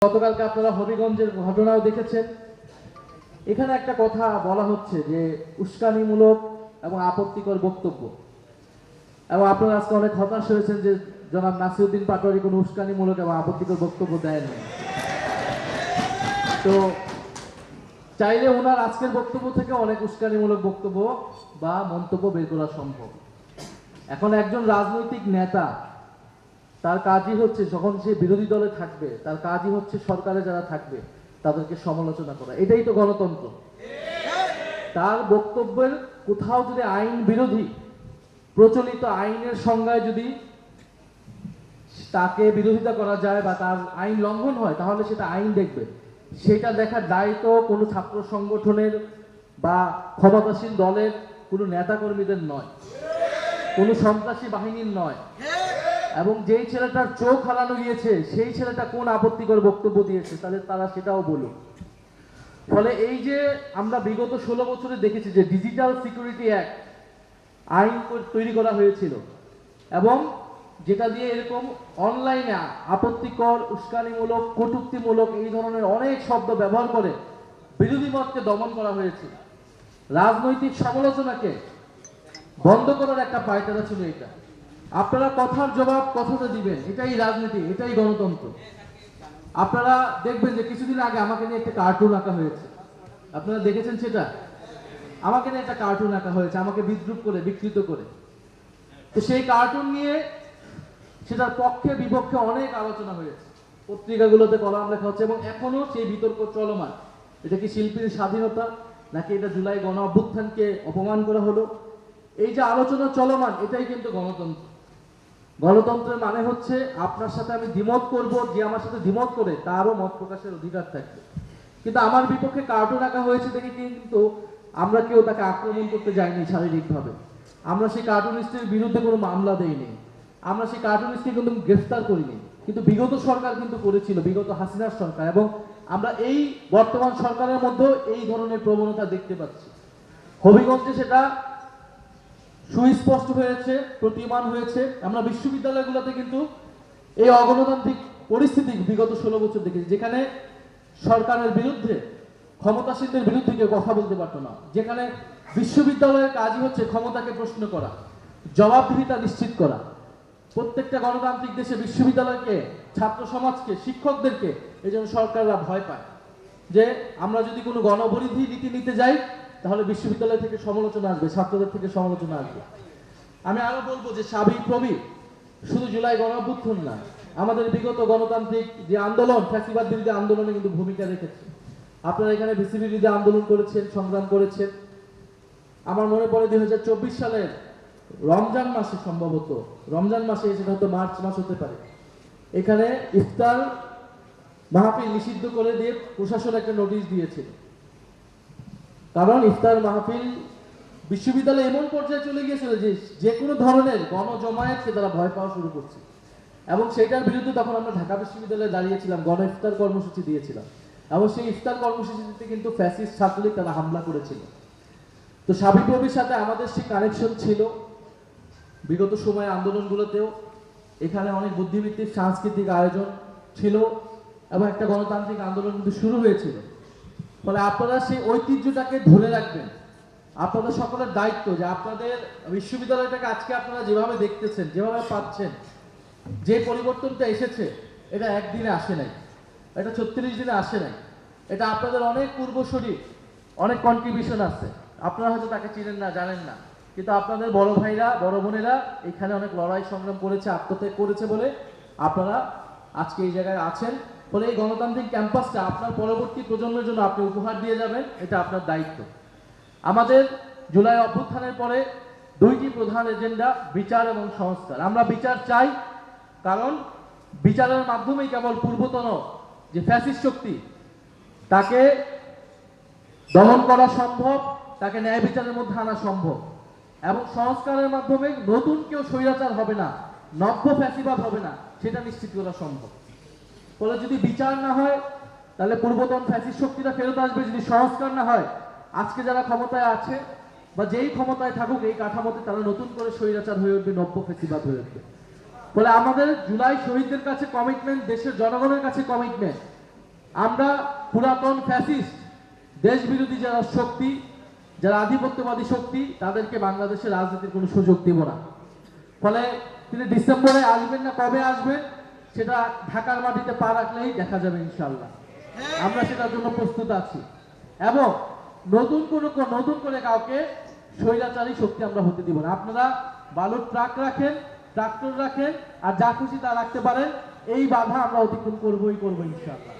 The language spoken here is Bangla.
গতকালকে আপনারা হবিগঞ্জের ঘটনাও দেখেছেন। এখানে একটা কথা বলা হচ্ছে যে উস্কানিমূলক এবং আপত্তিকর বক্তব্য, এবং আপনারা আজকে অনেক হতাশ হয়েছেন যে জনাব নাসিরউদ্দিন পাটোয়ারি কোনো উস্কানিমূলক এবং আপত্তিকর বক্তব্য দেয়নি। তো চাইলে ওনার আজকের বক্তব্য থেকে অনেক উস্কানিমূলক বক্তব্য বা মন্তব্য বের করা সম্ভব। এখন একজন রাজনৈতিক নেতা তার কাজই হচ্ছে যখন সে বিরোধী দলে থাকবে তার কাজই হচ্ছে সরকারে যারা থাকবে তাদেরকে সমালোচনা করা। এটাই তো গণতন্ত্র। তার বক্তব্যের কোথাও যদি আইন বিরোধী প্রচলিত আইনের সংজ্ঞায় যদি তাকে বিরোধিতা করা যায় বা তার আইন লঙ্ঘন হয় তাহলে সেটা আইন দেখবে। সেটা দেখার দায়িত্ব কোনো ছাত্র সংগঠনের বা ক্ষমতাসীন দলের কোনো নেতাকর্মীদের নয়, কোনো সন্ত্রাসী বাহিনীর নয়। এবং যেই ছেলেটার চোখ হারানো গিয়েছে সেই ছেলেটা কোন আপত্তিকর বক্তব্য দিয়েছে তারা সেটাও বলুক। ফলে এই যে আমরা বিগত 16 বছরে দেখেছি যে ডিজিটাল সিকিউরিটি অ্যাক্ট আইন তৈরি করা হয়েছিল, এবং যেটা দিয়ে এরকম অনলাইনে আপত্তিকর, উস্কানিমূলক, কটূক্তিমূলক এই ধরনের অনেক শব্দ ব্যবহার করে বিরোধী মতকে দমন করা হয়েছে। রাজনৈতিক সমালোচনাকে বন্ধ করার একটা পায়তারা ছিল এটা। আপনারা কথার জবাব কথাতে দিবেন, এটাই রাজনীতি, এটাই গণতন্ত্র। আপনারা দেখবেন যে কিছুদিন আগে আমাকে নিয়ে একটা কার্টুন আঁকা হয়েছে, আপনারা দেখেছেন সেটা? আমাকে নিয়ে একটা কার্টুন আঁকা হয়েছে, আমাকে বিদ্রুপ করে, বিকৃত করে। তো সেই কার্টুন নিয়ে সেটার পক্ষে বিপক্ষে অনেক আলোচনা হয়েছে, পত্রিকাগুলোতে কলাম লেখা হচ্ছে, এবং এখনো সেই বিতর্ক চলমান। এটা কি শিল্পীর স্বাধীনতা, নাকি এটা জুলাই গণ অভ্যুত্থানকে অপমান করা হলো? এই যে আলোচনা চলমান, এটাই কিন্তু গণতন্ত্র। গণতন্ত্রের মানে হচ্ছে আপনার সাথে আমি দ্বিমত করব, যে আমার সাথে দ্বিমত করে তারও মত প্রকাশের অধিকার থাকবে। কিন্তু আমার বিপক্ষে কার্টুন আঁকা হয়েছে দেখে কিন্তু আমরা কেউ তাকে আক্রমণ করতে যাইনি শারীরিকভাবে। আমরা সেই কার্টুনিস্টের বিরুদ্ধে কোনো মামলা দেইনি, আমরা সেই কার্টুনিস্টকে কিন্তু গ্রেফতার করিনি। কিন্তু বিগত সরকার কিন্তু করেছিল, বিগত হাসিনার সরকার, এবং আমরা এই বর্তমান সরকারের মধ্যেও এই ধরনের প্রবণতা দেখতে পাচ্ছি। হবিগঞ্জে সেটা সুস্পষ্ট হয়েছে, প্রতীয়মান হয়েছে। আমরা বিশ্ববিদ্যালয়গুলোতে কিন্তু এই অগণতান্ত্রিক পরিস্থিতি বিগত 16 বছর দেখেছি, যেখানে সরকারের বিরুদ্ধে, ক্ষমতাসীনদের বিরুদ্ধে কেউ কথা বলতে পারতো না, যেখানে বিশ্ববিদ্যালয়ের কাজই হচ্ছে ক্ষমতাকে প্রশ্ন করা, জবাবদিহিতা নিশ্চিত করা। প্রত্যেকটা গণতান্ত্রিক দেশে বিশ্ববিদ্যালয়কে, ছাত্র সমাজকে, শিক্ষকদেরকে এই জন্য সরকাররা ভয় পায় যে আমরা যদি কোনো গণপরিধি নীতি নিতে যাই তাহলে বিশ্ববিদ্যালয় থেকে সমালোচনা আসবে, ছাত্রদের থেকে সমালোচনা আসবে। আমি আরো বলবো যে সাবিক প্রবি শুধু জুলাই গণ অভ্যুত্থান না, আমাদের বিগত গণতান্ত্রিক যে আন্দোলন, ফ্যাসিবাদ বিরোধী আন্দোলনে কিন্তু ভূমিকা রেখেছে। আপনারা এখানে বিসিবি বিরোধী আন্দোলন করেছেন, সংগ্রাম করেছেন। আমার মনে পড়ে 2024 সালের রমজান মাসে, সম্ভবত রমজান মাসে, সেটা হয়তো মার্চ মাস হতে পারে, এখানে ইফতার মাহফিল নিষিদ্ধ করে দিয়ে প্রশাসন একটা নোটিশ দিয়েছিল। কারণ ইফতার মাহফিল বিশ্ববিদ্যালয়ে এমন পর্যায়ে চলে গিয়েছিল যে যে কোনো ধরনের গণজমায়েতকে তারা ভয় পাওয়া শুরু করছে, এবং সেটার বিরুদ্ধে তখন আমরা ঢাকা বিশ্ববিদ্যালয়ে দাঁড়িয়েছিলাম, গণ ইফতার কর্মসূচি দিয়েছিলাম, এবং সেই ইফতার কর্মসূচিতে কিন্তু ফ্যাসিস্ট ছাত্রলীগ তারা হামলা করেছিল। তো সাবিক রবির সাথে আমাদের সেই কানেকশন ছিল বিগত সময়ে আন্দোলনগুলোতেও। এখানে অনেক বুদ্ধিভিত্তিক সাংস্কৃতিক আয়োজন ছিল এবং একটা গণতান্ত্রিক আন্দোলন কিন্তু শুরু হয়েছিল। ফলে আপনারা সেই ঐতিহ্যটাকে ধরে রাখবেন। আপনাদের সকলের দায়িত্ব যে আপনাদের বিশ্ববিদ্যালয়টাকে আজকে আপনারা যেভাবে দেখতেছেন, যেভাবে পাচ্ছেন, যে পরিবর্তনটা এসেছে এটা একদিনে আসে নাই, এটা 36 দিনে আসে নাই। এটা আপনাদের অনেক পূর্বসূরি, অনেক কন্ট্রিবিউশন আছে। আপনারা হয়তো তাকে চিনেন না, জানেন না, কিন্তু আপনাদের বড় ভাইরা, বড় বোনেরা এখানে অনেক লড়াই সংগ্রাম করেছে, আত্মত্যাগ করেছে বলে আপনারা আজকে এই জায়গায় আছেন। ফলে এই গণতান্ত্রিক ক্যাম্পাসটা আপনার পরবর্তী প্রজন্মের জন্য আপনি উপহার দিয়ে যাবেন, এটা আপনার দায়িত্ব। আমাদের জুলাই অভ্যুত্থানের পরে দুইটি প্রধান এজেন্ডা, বিচার এবং সংস্কার। আমরা বিচার চাই, কারণ বিচারের মাধ্যমেই কেবল পূর্বতন যে ফ্যাসিস্ট শক্তি তাকে দমন করা সম্ভব, তাকে ন্যায় বিচারের মধ্যে আনা সম্ভব, এবং সংস্কারের মাধ্যমে নতুন কেউ স্বৈরাচার হবে না, নব্য ফ্যাসিবাদ হবে না, সেটা নিশ্চিত করা সম্ভব। ফলে যদি বিচার না হয় তাহলে পূর্বতন ফ্যাসিস্ট শক্তিটা ফেরত আসবে। যদি সংস্কার না হয়, আজকে যারা ক্ষমতায় আছে বা যেই ক্ষমতায় থাকুক এই কাঠামোতে তারা নতুন করে স্বৈরাচার হয়ে উঠবে, নব্য ফ্যাসিবাদ হয়ে উঠবে। ফলে আমাদের জুলাই শহীদদের কাছে কমিটমেন্ট, দেশের জনগণের কাছে কমিটমেন্ট আমরা পুরাতন ফ্যাসিস্ট দেশ বিরোধী যারা শক্তি, যারা আধিপত্যবাদী শক্তি, তাদেরকে বাংলাদেশের রাজনীতির কোনো সুযোগ দেব না। ফলে তিনি ডিসেম্বরে আসবেন না কবে আসবেন সেটা ঢাকার মাটিতে পা রাখলেই দেখা যাবে ইনশাআল্লাহ। আমরা সেটার জন্য প্রস্তুত আছি এবং নতুন করে কাউকে স্বৈরাচারী শক্তি আমরা হতে দিব না। আপনারা বালুর ট্রাক রাখেন, ট্রাক্টর রাখেন, আর যা খুশি তা রাখতে পারেন, এই বাধা আমরা অতিক্রম করবই ইনশাআল্লাহ।